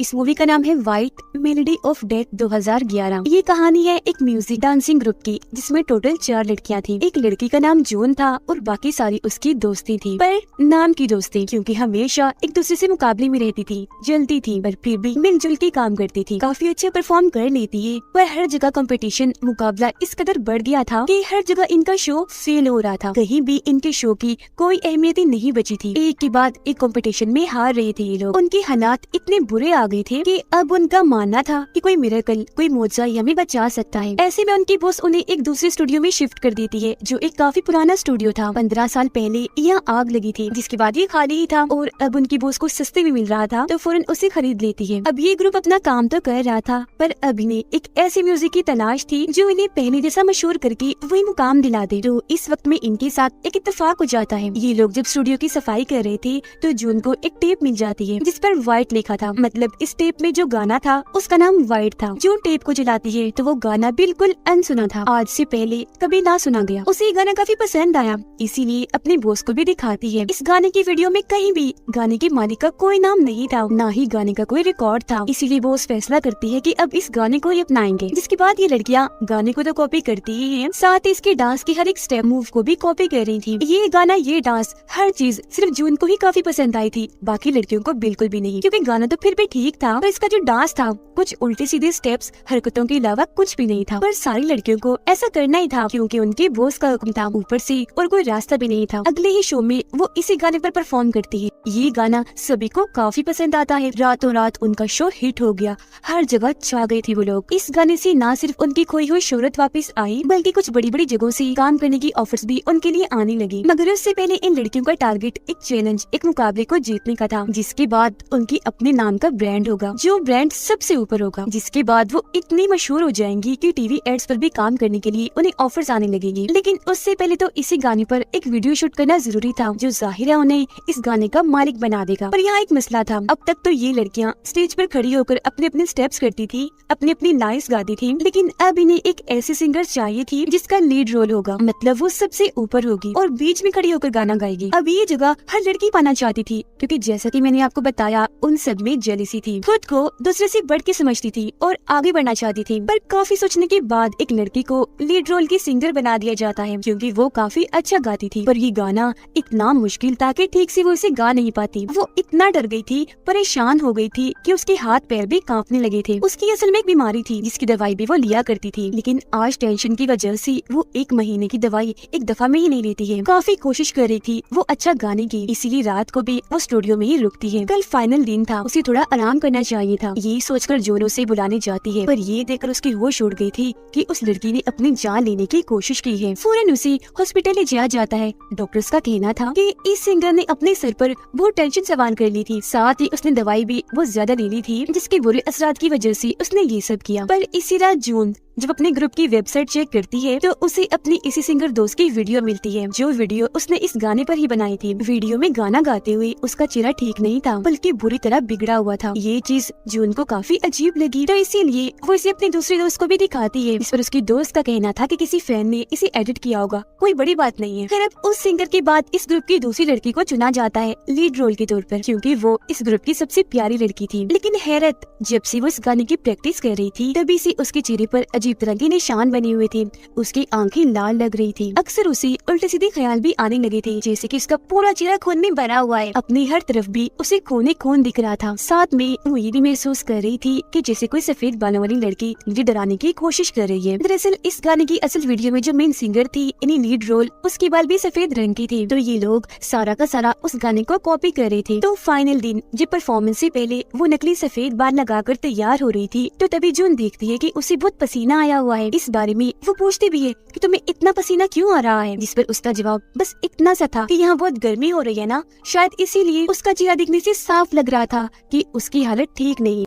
इस मूवी का नाम है व्हाइट मेलोडी ऑफ डेथ 2011। ये कहानी है एक म्यूजिक डांसिंग ग्रुप की, जिसमें टोटल 4 लड़कियां थी। एक लड़की का नाम जून था और बाकी सारी उसकी दोस्ती थी, पर नाम की दोस्ती, क्योंकि हमेशा एक दूसरे से मुकाबले में रहती थी, जलती थी, पर फिर भी मिलजुल के काम करती थी। काफी अच्छे परफॉर्म कर लेती है, पर हर जगह कंपटीशन मुकाबला इस कदर बढ़ गया था कि हर जगह इनका शो फेल हो रहा था। कहीं भी इनके शो की कोई अहमियत ही नहीं बची थी। एक के बाद एक कंपटीशन में हार रहे थे ये लोग। उनके हालात इतने बुरे आ गए थे कि अब उनका मानना था कि कोई मिरेकल, कोई मोजा हमें बचा सकता है। ऐसे में उनकी बॉस उन्हें एक दूसरे स्टूडियो में शिफ्ट कर देती है, जो एक काफी पुराना स्टूडियो था। 15 साल पहले यहाँ आग लगी थी, जिसके बाद ये खाली ही था और अब उनकी बॉस को सस्ते में मिल रहा था, तो फौरन उसे खरीद लेती है। अब ये ग्रुप अपना काम तो कर रहा था, पर अब इन्हें एक ऐसे म्यूजिक की तलाश थी जो इन्हें पहले जैसा मशहूर करके वही मुकाम दिला दे। तो इस वक्त में इनके साथ एक इत्तेफाक हो जाता है। ये लोग जब स्टूडियो की सफाई कर रहे थे तो जून को एक टेप मिल जाती है जिस पर व्हाइट लिखा था। मतलब इस टेप में जो गाना था उसका नाम व्हाइट था। जून टेप को चलाती है तो वो गाना बिल्कुल अनसुना था, आज से पहले कभी ना सुना गया। उसे ये गाना काफी पसंद आया, इसीलिए अपने बॉस को भी दिखाती है। इस गाने की वीडियो में कहीं भी गाने के मालिक का कोई नाम नहीं था, ना ही गाने का कोई रिकॉर्ड था। इसीलिए बॉस फैसला करती है कि अब इस गाने को ही अपनाएंगे। जिसके बाद ये लड़कियां गाने को तो कॉपी करती ही हैं, साथ ही इसके डांस की हर एक स्टेप मूव को भी कॉपी कर रही थी। ये गाना, ये डांस, हर चीज सिर्फ जून को ही काफी पसंद आई थी, बाकी लड़कियों को बिल्कुल भी नहीं। क्योंकि गाना तो फिर भी ठीक था, पर इसका जो डांस था, कुछ उल्टे सीधे स्टेप्स, हरकतों के अलावा कुछ भी नहीं था। पर सारी लड़कियों को ऐसा करना ही था, क्योंकि उनके बॉस का हुक्म था, ऊपर से और कोई रास्ता भी नहीं था। अगले ही शो में वो इसी गाने पर परफॉर्म करती है। ये गाना सभी को काफी पसंद आता है। रातों रात उनका शो हिट हो गया, हर जगह छा गए थे वो लोग। इस गाने से न सिर्फ उनकी खोई हुई शोहरत वापस आई, बल्कि कुछ बड़ी बड़ी जगहों से काम करने की ऑफर्स भी उनके लिए आने लगी। मगर उससे पहले इन लड़कियों का टारगेट एक चैलेंज, एक मुकाबले को जीतने का था, जिसके बाद उनकी अपने नाम का ब्रांड होगा, जो ब्रांड सबसे ऊपर होगा। जिसके बाद वो इतनी मशहूर हो जाएंगी कि टीवी एड्स पर भी काम करने के लिए उन्हें ऑफर्स आने लगेंगी। लेकिन उससे पहले तो इसी गाने पर एक वीडियो शूट करना जरूरी था, जो जाहिर है उन्हें इस गाने का मालिक बना देगा। पर यहाँ एक मसला था। अब तक तो ये लड़कियाँ स्टेज पर खड़ी होकर अपने अपने स्टेप्स करती थी, अपनी अपनी लाइन्स गाती थी, लेकिन अब इन्हें एक ऐसी सिंगर चाहिए थी जिसका लीड रोल होगा, मतलब वो सबसे ऊपर होगी और बीच में खड़ी होकर गाना गाएगी। अब ये जगह हर लड़की पाना चाहती थी, क्योंकि जैसा कि मैंने आपको बताया, उन सब में जेलसी थी, खुद को दूसरे से बढ़ के समझती थी और आगे बढ़ना चाहती थी। पर काफी सोचने के बाद एक लड़की को लीड रोल की सिंगर बना दिया जाता है, क्योंकि वो काफी अच्छा गाती थी। पर ये गाना इतना मुश्किल था कि ठीक से वो इसे गा नहीं पाती। वो इतना डर गई थी, परेशान हो गई थी कि उसके हाथ पैर भी कांपने लगे थे। उसकी असल में एक बीमारी थी, जिसकी दवाई भी वो लिया करती थी, लेकिन आज टेंशन की वजह से वो 1 महीने की दवाई एक दफा में ही नहीं लेती है। काफी कोशिश कर रही थी वो अच्छा गाने की, इसीलिए रात को भी वो स्टूडियो में ही रुकती है। कल फाइनल दिन था, उसे थोड़ा आराम करना चाहिए था। ये सोचकर जून उसे बुलाने जाती है, पर ये देखकर उसकी होश उड़ गई थी कि उस लड़की ने अपनी जान लेने की कोशिश की है। फौरन उसे हॉस्पिटल ले जाया जाता है। डॉक्टर्स का कहना था कि इस सिंगर ने अपने सर पर बहुत टेंशन सवार कर ली थी, साथ ही उसने दवाई भी बहुत ज्यादा ले ली थी, जिसके बुरे असरात की वजह से उसने ये सब किया। पर इसी रात जून जब अपने ग्रुप की वेबसाइट चेक करती है तो उसे अपनी इसी सिंगर दोस्त की वीडियो मिलती है, जो वीडियो उसने इस गाने पर ही बनाई थी। वीडियो में गाना गाते हुए उसका चेहरा ठीक नहीं था, बल्कि बुरी तरह बिगड़ा हुआ था। ये चीज जून को काफी अजीब लगी, तो इसीलिए वो इसे अपने दूसरे दोस्त को भी दिखाती है। इस पर उसकी दोस्त का कहना था कि किसी फैन ने इसे एडिट किया होगा, कोई बड़ी बात नहीं है। फिर अब उस सिंगर के बाद इस ग्रुप की दूसरी लड़की को चुना जाता है लीड रोल के तौर पर, क्योंकि वो इस ग्रुप की सबसे प्यारी लड़की थी। लेकिन हैरत, जब से वो इस गाने की प्रैक्टिस कर रही थी, तभी से उसके चेहरे पर अजीब तरह के निशान बने हुए थे। उसकी आंखें लाल लग रही थी। अक्सर उसे उल्टे सीधे ख्याल भी आने लगे थे, जैसे कि उसका पूरा चेहरा खून में भरा हुआ है। अपनी हर तरफ भी उसे खून ही खून दिख रहा था। साथ में वो ये भी महसूस कर रही थी कि जैसे कोई सफेद बालों वाली लड़की मुझे डराने की कोशिश कर रही है। दरअसल इस गाने की असल वीडियो में जो मेन सिंगर थी, इन्हीं लीड रोल, उसके बाल भी सफेद रंग की थे। तो ये लोग सारा का सारा उस गाने को कॉपी कर रहे थे। तो फाइनल दिन जब परफॉर्मेंस से पहले वो नकली सफेद बाल लगाकर तैयार हो रही थी, तो तभी जून देखती है कि उसे बहुत पसीना आया हुआ है। इस बारे में वो पूछती भी है कि तुम्हें इतना पसीना क्यों आ रहा है, जिस पर उसका जवाब बस इतना सा था कि यहाँ बहुत गर्मी हो रही है ना, शायद इसीलिए। उसका चेहरा दिखने से साफ लग रहा था कि उसकी हालत ठीक नहीं है।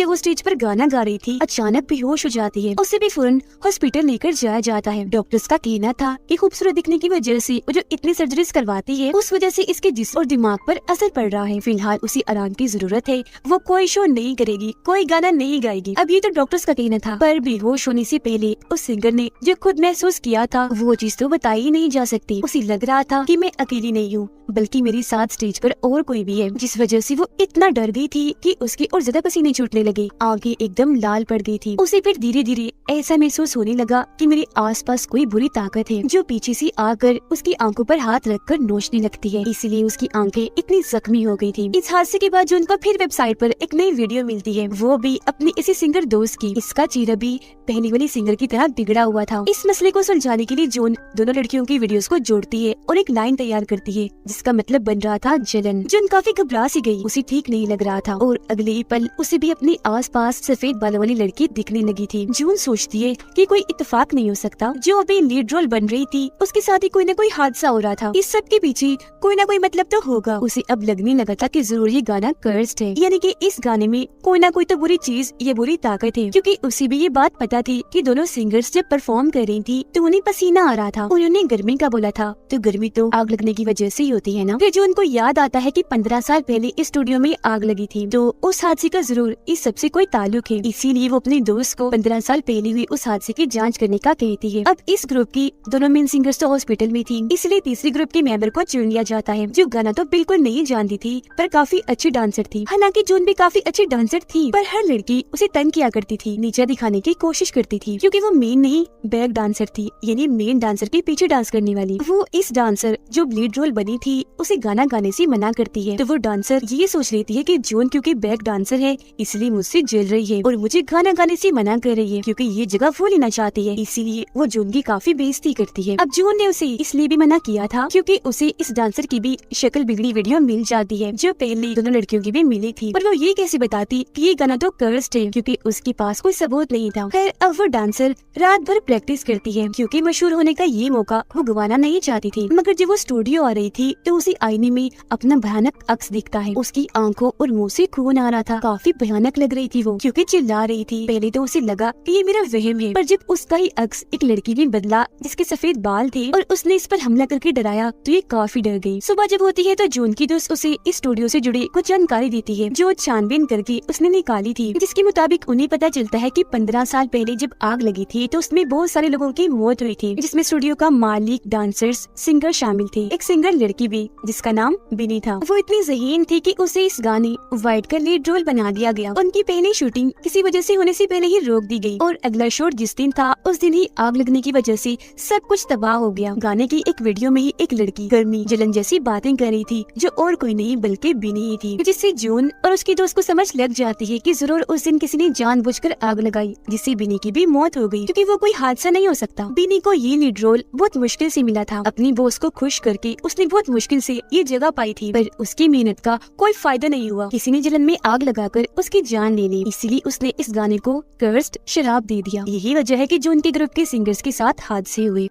जब वो स्टेज पर गाना गा रही थी अचानक बेहोश हो जाती है। उसे भी फौरन हॉस्पिटल लेकर जाया जाता है। डॉक्टर्स का कहना था कि खूबसूरत दिखने की वजह से वो जो इतनी सर्जरीज करवाती है उस वजह से इसके जिस्म और दिमाग पर असर पड़ रहा है। फिलहाल उसे आराम की जरूरत है, वो कोई शो नहीं करेगी, कोई गाना नहीं गाएगी। अब ये तो डॉक्टर्स का कहना था, पर बेहोश होने से पहले उस सिंगर ने जो खुद महसूस किया था वो चीज तो बताई ही नहीं जा सकती। उसे लग रहा था कि मैं अकेली नहीं हूँ, बल्कि मेरी साथ स्टेज पर और कोई भी है, जिस वजह से वो इतना डर गई थी कि उसके और ज्यादा पसीने छूटने लगे, आंखें एकदम लाल पड़ गई थी। उसे फिर धीरे धीरे ऐसा महसूस होने लगा कि मेरे आसपास कोई बुरी ताकत है जो पीछे से आकर उसकी आंखों पर हाथ रखकर नोचने लगती है, इसलिए उसकी आंखें इतनी जख्मी हो गई थी। इस हादसे के बाद जो उनको फिर वेबसाइट पर एक नई वीडियो मिलती है, वो भी अपनी इसी सिंगर दोस्त की। इसका चेहरा भी पहली वाली सिंगर की तरह बिगड़ा हुआ था। इस मसले को सुलझाने के लिए जून दोनों लड़कियों की वीडियोस को जोड़ती है और एक लाइन तैयार करती है जिसका मतलब बन रहा था जलन। जून काफी घबरा सी गई, उसे ठीक नहीं लग रहा था और अगले ही पल उसे भी अपने आसपास सफेद बालों वाली लड़की दिखने लगी थी। जून सोचती है कि कोई इत्तेफाक नहीं हो सकता, जो अभी लीड रोल बन रही थी उसके साथ ही कोई न कोई हादसा हो रहा था। इस सब के पीछे कोई न कोई मतलब तो होगा। उसे अब लगने लगा था कि जरूर ये गाना कर्स्ड है, यानी कि इस गाने में कोई न कोई तो बुरी चीज या बुरी ताकत है, क्योंकि उसे भी ये बात पता थी कि दोनों सिंगर्स जब परफॉर्म कर रही थी तो उन्हें पसीना आ रहा था। उन्होंने गर्मी का बोला था, तो गर्मी तो आग लगने की वजह से ही होती है ना। फिर जो उनको याद आता है कि 15 साल पहले इस स्टूडियो में आग लगी थी, तो उस हादसे का जरूर इस सबसे कोई ताल्लुक है। इसीलिए वो अपने दोस्त को 15 साल पहले हुई उस हादसे की जांच करने का कहती है। अब इस ग्रुप की दोनों मेन सिंगर्स तो हॉस्पिटल में थी, इसलिए तीसरी ग्रुप के मेंबर को चुन लिया जाता है, जो गाना तो बिल्कुल नहीं जानती थी पर काफी अच्छी डांसर थी। हालांकि जून भी काफी अच्छी डांसर थी, पर हर लड़की उसे तंग किया करती थी, नीचा दिखाने की कोशिश करती थी, क्योंकि वो मेन नहीं बैक डांसर थी, यानी मेन डांसर के पीछे डांस करने वाली। वो इस डांसर जो लीड रोल बनी थी उसे गाना गाने से मना करती है, तो वो डांसर ये सोच लेती है कि जून क्योंकि बैक डांसर है इसलिए मुझसे जल रही है और मुझे गाना गाने से मना कर रही है, क्योंकि ये जगह वो लेना चाहती है, इसीलिए वो जून की काफी बेइज्जती करती है। अब जून ने उसे इसलिए भी मना किया था क्योंकि उसे इस डांसर की भी शक्ल बिगड़ी वीडियो मिल जाती है, जो पहले दोनों लड़कियों की भी मिली थी, पर वो ये कैसे बताती कि ये गाना तो कर्स्ड है, क्योंकि उसके पास कोई सबूत नहीं था। खैर अब वो डांसर रात भर प्रैक्टिस करती है, क्योंकि मशहूर होने का ये मौका वो गंवाना नहीं चाहती थी। मगर जब वो स्टूडियो आ रही थी तो उसे आईने में अपना भयानक अक्स दिखता है। उसकी आंखों और मुंह से खून आ रहा था, काफी भयानक लग रही थी वो, क्योंकि चिल्ला रही थी। पहले तो उसे लगा कि ये मेरा वहम है, पर जब उसका ही अक्स एक लड़की में बदला जिसके सफेद बाल थे और उसने इस पर हमला करके डराया, तो ये काफी डर गई। सुबह जब होती है तो जून की दोस्त उसे इस स्टूडियो से जुड़ी कुछ जानकारी देती है, जो छानबीन करके उसने निकाली थी, जिसके मुताबिक उन्हें पता चलता है कि 15 साल पहले जब आग लगी थी तो उसमें बहुत सारे लोगों की मौत हुई थी, जिसमें स्टूडियो का मालिक, डांसर्स, सिंगर शामिल थे। एक सिंगर लड़की भी जिसका नाम बिनी था, वो इतनी ज़हीन थी कि उसे इस गाने वाइट का लीड रोल बना दिया गया। उनकी पहली शूटिंग किसी वजह से होने से पहले ही रोक दी गई और अगला शूट जिस दिन था उस दिन ही आग लगने की वजह से सब कुछ तबाह हो गया। गाने की एक वीडियो में ही एक लड़की गर्मी जलन जैसी बातें कर रही थी, जो और कोई नहीं बल्कि बिनी ही थी, जिससे जून और उसकी दोस्त को समझ लग जाती है कि जरूर उस दिन किसी ने जानबूझकर आग लगाई, जिससे बिनी की भी मौत हो गई, क्योंकि वो कोई हादसा नहीं हो सकता। बिनी को ये लीड रोल बहुत मुश्किल से मिला था, अपनी बॉस को खुश करके उसने बहुत मुश्किल से ये जगह पाई थी, पर उसकी मेहनत का कोई फायदा नहीं हुआ। किसी ने जलन में आग लगाकर उसकी जान ले ली, इसीलिए उसने इस गाने को कर्स्ड शराब दे दिया। यही वजह है कि जो उनके ग्रुप के सिंगर्स के साथ हादसे हुए।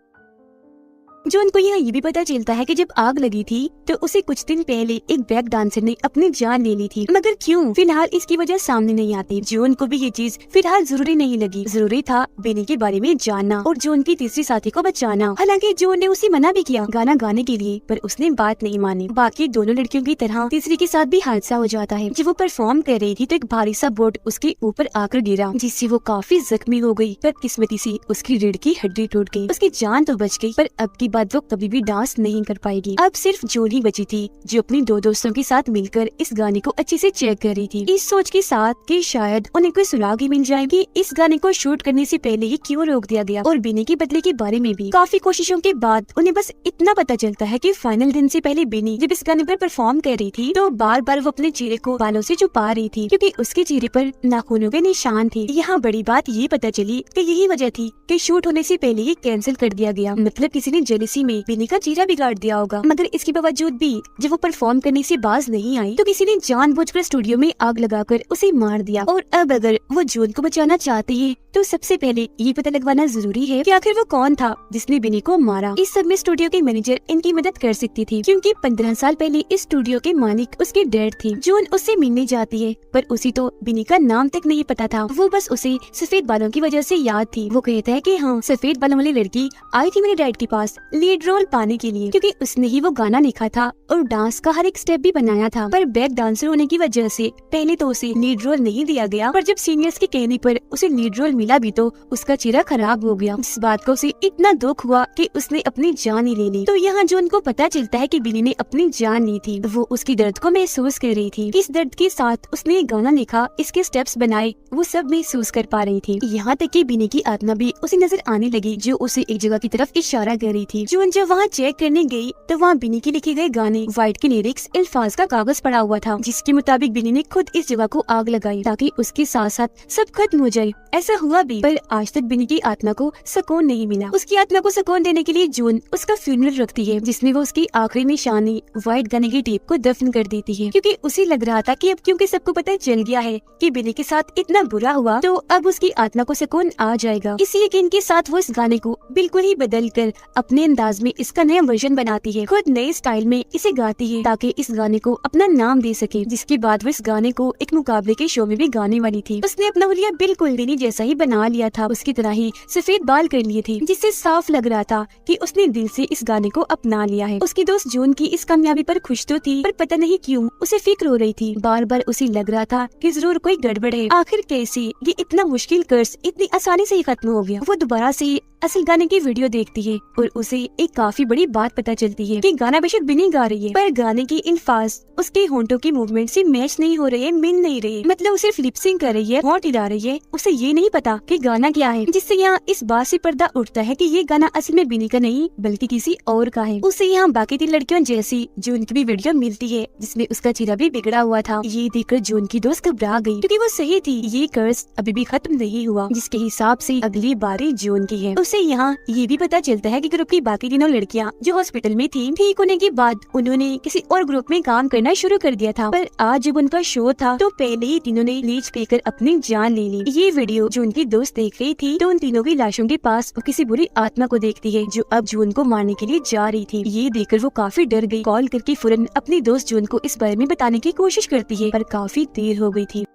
जो उनको यहाँ ये भी पता चलता है कि जब आग लगी थी तो उसे कुछ दिन पहले एक बैक डांसर ने अपनी जान ले ली थी, मगर क्यों फिलहाल इसकी वजह सामने नहीं आती। जून को भी ये चीज फिलहाल जरूरी नहीं लगी, जरूरी था बेनी के बारे में जानना और जून की तीसरी साथी को बचाना। हालांकि जून ने उसे मना भी किया गाना गाने के लिए, पर उसने बात नहीं मानी। बाकी दोनों लड़कियों की तरह तीसरी के साथ भी हादसा हो जाता है। जब वो परफॉर्म कर रही थी तो एक भारी सा बोर्ड उसके ऊपर आकर गिरा, जिससे वो काफी जख्मी हो गई, पर किस्मती से उसकी रीढ़ की हड्डी टूट गई। उसकी जान तो बच गई, पर अब की बात वो कभी भी डांस नहीं कर पाएगी। अब सिर्फ जून ही बची थी, जो अपनी दो दोस्तों के साथ मिलकर इस गाने को अच्छे से चेक कर रही थी, इस सोच के साथ कि शायद उन्हें कोई सुराग ही मिल जाएगी। इस गाने को शूट करने से पहले ही क्यों रोक दिया गया, और बिनी के बदले के बारे में भी काफी कोशिशों के बाद उन्हें बस इतना पता चलता है कि फाइनल दिन से पहले बिनी जब इस गाने पर परफॉर्म कर रही थी तो बार बार वो अपने चेहरे को बालों से छुपा रही थी, क्योंकि उसके चेहरे पर नाखूनों के निशान थे। यहाँ बड़ी बात ये पता चली कि यही वजह थी कि शूट होने से पहले ही कैंसिल कर दिया गया, मतलब किसी ने जेलसी में बिनी का चेहरा बिगाड़ दिया होगा। मगर इसके बावजूद भी जब वो परफॉर्म करने से बाज नहीं आई तो किसी ने जानबूझकर स्टूडियो में आग लगाकर उसे मार दिया। और अब अगर वो जून को बचाना चाहते हैं तो सबसे पहले ये पता लगवाना जरूरी है कि आखिर वो कौन था जिसने बिनी को मारा। इस सब में स्टूडियो के मैनेजर इनकी मदद कर सकती थी, क्योंकि 15 साल पहले इस स्टूडियो के मालिक उसके डैड थी। जून उससे मिलने जाती है पर उसी तो बिनी का नाम तक नहीं पता था। वो बस उसे सफेद बालों की वजह से याद थी। वो कहता है कि हाँ, सफेद बालों वाली लड़की आई थी मेरे डैड के पास लीड रोल पाने के लिए, क्योंकि उसने ही वो गाना लिखा था और डांस का हर एक स्टेप भी बनाया था। पर बैक डांसर होने की वजह से पहले तो उसे लीड रोल नहीं दिया गया, पर जब सीनियर्स के कहने पर उसे लीड रोल मिला भी तो उसका चेहरा खराब हो गया। इस बात को उसे इतना दुख हुआ कि उसने अपनी जान ही ले ली। तो यहाँ जून को पता चलता है कि बिनी ने अपनी जान ली थी। वो उसकी दर्द को महसूस कर रही थी। इस दर्द के साथ उसने एक गाना लिखा, इसके स्टेप्स बनाए, वो सब महसूस कर पा रही थी। यहाँ तक कि बिनी की आत्मा भी उसे नजर आने लगी जो उसे एक जगह की तरफ इशारा कर रही थी। जून जब वहाँ चेक करने गई तो वहाँ बिनी के लिखे गए गाने वाइट के लिरिक्स अल्फाज का कागज पड़ा हुआ था, जिसके मुताबिक बिनी ने खुद इस जगह को आग लगाई ताकि उसके साथ साथ सब खत्म हो जाए। ऐसा हुआ भी, पर आज तक बिनी की आत्मा को सुकून नहीं मिला। उसकी आत्मा को सुकून देने के लिए जून उसका फ्यूनरल रखती है, जिसमें वो उसकी आखिरी निशानी वाइट गाने की टेप को दफन कर देती है, क्योंकि उसे लग रहा था कि अब क्योंकि सबको पता चल गया है कि बिनी के साथ इतना बुरा हुआ तो अब उसकी आत्मा को सुकून आ जाएगा। इसी यकीन के साथ वो इस गाने को बिल्कुल ही बदल कर अपने अंदाज में इसका नया वर्जन बनाती है, खुद नए स्टाइल में इसे गाती है ताकि इस गाने को अपना नाम दे सके। जिसके बाद वो इस गाने को एक मुकाबले के शो में भी गाने वाली थी। उसने अपना हुलिया बिल्कुल बिनी जैसा ही बना लिया था, उसकी तरह ही सफेद बाल कर लिए थे, जिससे साफ लग रहा था कि उसने दिल से इस गाने को अपना लिया है। उसकी दोस्त जून की इस कामयाबी पर खुश तो थी, पर पता नहीं क्यों उसे फिक्र हो रही थी। बार बार उसे लग रहा था कि जरूर कोई गड़बड़ है। आखिर कैसे ये इतना मुश्किल कर्ज इतनी आसानी से ही खत्म हो गया। वो दोबारा से असल गाने की वीडियो देखती है और उसे एक काफी बड़ी बात पता चलती है कि गाना बेशक बिनी गा रही है, पर गाने की अल्फाज उसके होंठों की मूवमेंट से मैच नहीं हो रहे, मिल नहीं रहे। मतलब उसे फ्लिपसिंग कर रही है, होंठ हिला रही है, उसे ये नहीं पता कि गाना क्या है। जिससे यहाँ इस बात से पर्दा उठता है कि ये गाना असल में बिनी का नहीं बल्कि किसी और का है। उसे यहाँ बाकी 3 लड़कियों जैसी जून की भी वीडियो मिलती है, जिसमें उसका चेहरा भी बिगड़ा हुआ था। ये देखकर जून की दोस्त घबरा गई, क्योंकि वो सही थी, ये कर्ज अभी भी खत्म नहीं हुआ, जिसके हिसाब से अगली बारी जून की है। उसे यहाँ ये भी पता चलता है कि ग्रुप की बाकी 3 लड़कियां जो हॉस्पिटल में थी, ठीक होने के बाद उन्होंने किसी और ग्रुप में काम करना शुरू कर दिया था। पर आज जब उनका शो था तो पहले ही तीनों ने लीच पीकर अपनी जान ले ली। ये वीडियो जो उनकी दोस्त देख रही थी तो उन तीनों की लाशों के पास वो किसी बुरी आत्मा को देखती है जो अब जून को मारने के लिए जा रही थी। ये देखकर वो काफी डर गई। कॉल करके फौरन अपनी दोस्त जून को इस बारे में बताने की कोशिश करती है, पर काफी देर हो गई थी।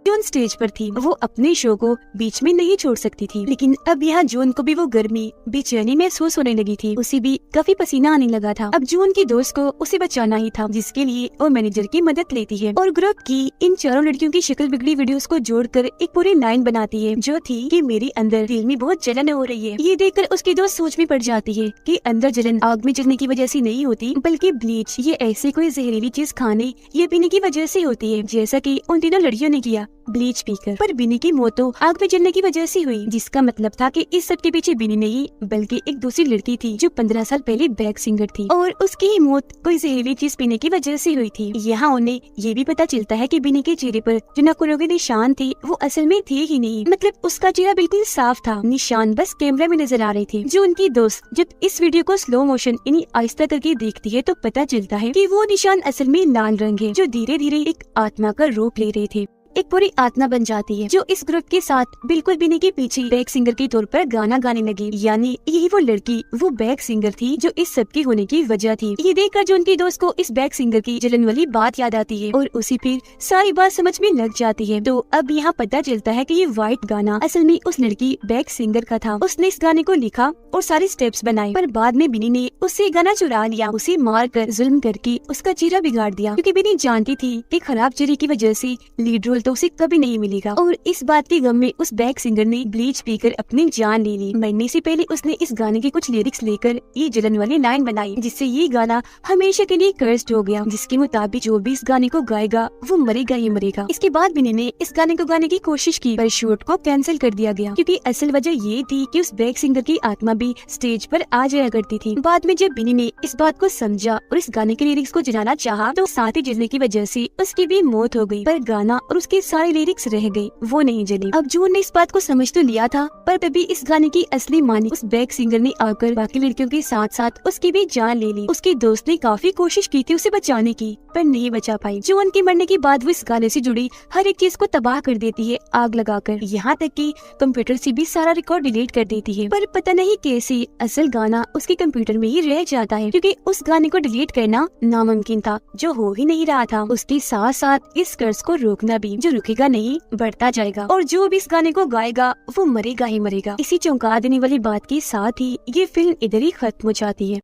जून स्टेज पर थी, वो अपने शो को बीच में नहीं छोड़ सकती थी, लेकिन अब यहाँ जून को भी वो गर्मी बेचैनी महसूस होने लगी थी। उसे भी काफी पसीना आने लगा था। अब जून की दोस्त को उसे बचाना ही था, जिसके लिए वो मैनेजर की मदद लेती है और ग्रुप की इन 4 लड़कियों की शक्ल बिगड़ी वीडियोस को जोड़कर एक पूरी लाइन बनाती है जो थी कि मेरे अंदर दिल में बहुत जलन हो रही है। ये देखकर उसकी दोस्त सोच में पड़ जाती है कि अंदर जलन आग में जलने की वजह से नहीं होती, बल्कि ब्लीच ये ऐसी कोई जहरीली चीज खाने या पीने की वजह से होती है, जैसा कि उन तीनों लड़कियों ने किया ब्लीच पीकर। पर बिनी की मौत तो आग में जलने की वजह से हुई, जिसका मतलब था कि इस सब के पीछे बिनी नहीं बल्कि एक दूसरी लड़की थी जो 15 साल पहले बैक सिंगर थी और उसकी ही मौत कोई जहरीली चीज पीने की वजह से हुई थी। यहाँ उन्हें ये भी पता चलता है कि बिनी के चेहरे पर जो नखूनों के निशान थे वो असल में थे ही नहीं, मतलब उसका चेहरा बिल्कुल साफ था, निशान बस कैमरे में नजर आ रहे थे। जो उनकी दोस्त जब इस वीडियो को स्लो मोशन यानी आहिस्ता करके देखती है तो पता चलता है कि वो निशान असल में लाल रंग है, जो धीरे धीरे एक आत्मा का रूप ले रहे थे। एक पूरी आत्मा बन जाती है जो इस ग्रुप के साथ बिल्कुल बिनी के पीछे बैक सिंगर के तौर पर गाना गाने लगी। यानी यही वो लड़की वो बैक सिंगर थी जो इस सब की होने की वजह थी। ये देखकर जो उनकी दोस्त को इस बैक सिंगर की जलन वाली बात याद आती है और उसी फिर सारी बात समझ में लग जाती है। तो अब यहाँ पता चलता है कि ये व्हाइट गाना असल में उस लड़की बैक सिंगर का था। उसने इस गाने को लिखा और सारे स्टेप्स बनाए, पर बाद में बिनी ने उससे गाना चुरा लिया, उसे मार कर जुल्म करके उसका चेहरा बिगाड़ दिया, क्योंकि बिनी जानती थी कि खराब चेहरे की वजह से लीड रोल तो उसे कभी नहीं मिलेगा। और इस बात के गम में उस बैक सिंगर ने ब्लीच पीकर अपनी जान ले ली। मरने से पहले उसने इस गाने के कुछ लिरिक्स लेकर ये जलन वाली लाइन बनाई, जिससे ये गाना हमेशा के लिए कर्स्ड हो गया, जिसके मुताबिक जो भी इस गाने को गाएगा वो मरेगा ही मरेगा। इसके बाद बिनी ने इस गाने को गाने की कोशिश की, पर शूट को कैंसिल कर दिया गया, क्योंकि असल वजह ये थी कि उस बैक सिंगर की आत्मा भी स्टेज पर आ जाया करती थी। बाद में जब बिनी ने इस बात को समझा और इस गाने के लिरिक्स को जलाना चाहा तो साथ ही जलने की वजह से उसकी भी मौत हो गई, पर गाना और उसकी उसके सारे लिरिक्स रह गए, वो नहीं जली। अब जून ने इस बात को समझ तो लिया था, पर तभी इस गाने की असली मालिक उस बैक सिंगर ने आकर बाकी लड़कियों के साथ साथ उसकी भी जान ले ली। उसके दोस्त ने काफी कोशिश की थी उसे बचाने की, पर नहीं बचा पाई। जून के मरने के बाद वो इस गाने से जुड़ी हर एक चीज को तबाह कर देती है आग लगाकर, यहाँ तक कि कंप्यूटर से भी सारा रिकॉर्ड डिलीट कर देती है। पर पता नहीं कैसे असल गाना उसके कंप्यूटर में ही रह जाता है, क्योंकि उस गाने को डिलीट करना नामुमकिन था, जो हो ही नहीं रहा था। उसके साथ साथ इस कर्ज को रोकना भी, जो रुकेगा नहीं, बढ़ता जाएगा, और जो भी इस गाने को गाएगा वो मरेगा ही मरेगा। इसी चौंका देने वाली बात के साथ ही ये फिल्म इधर ही खत्म हो जाती है।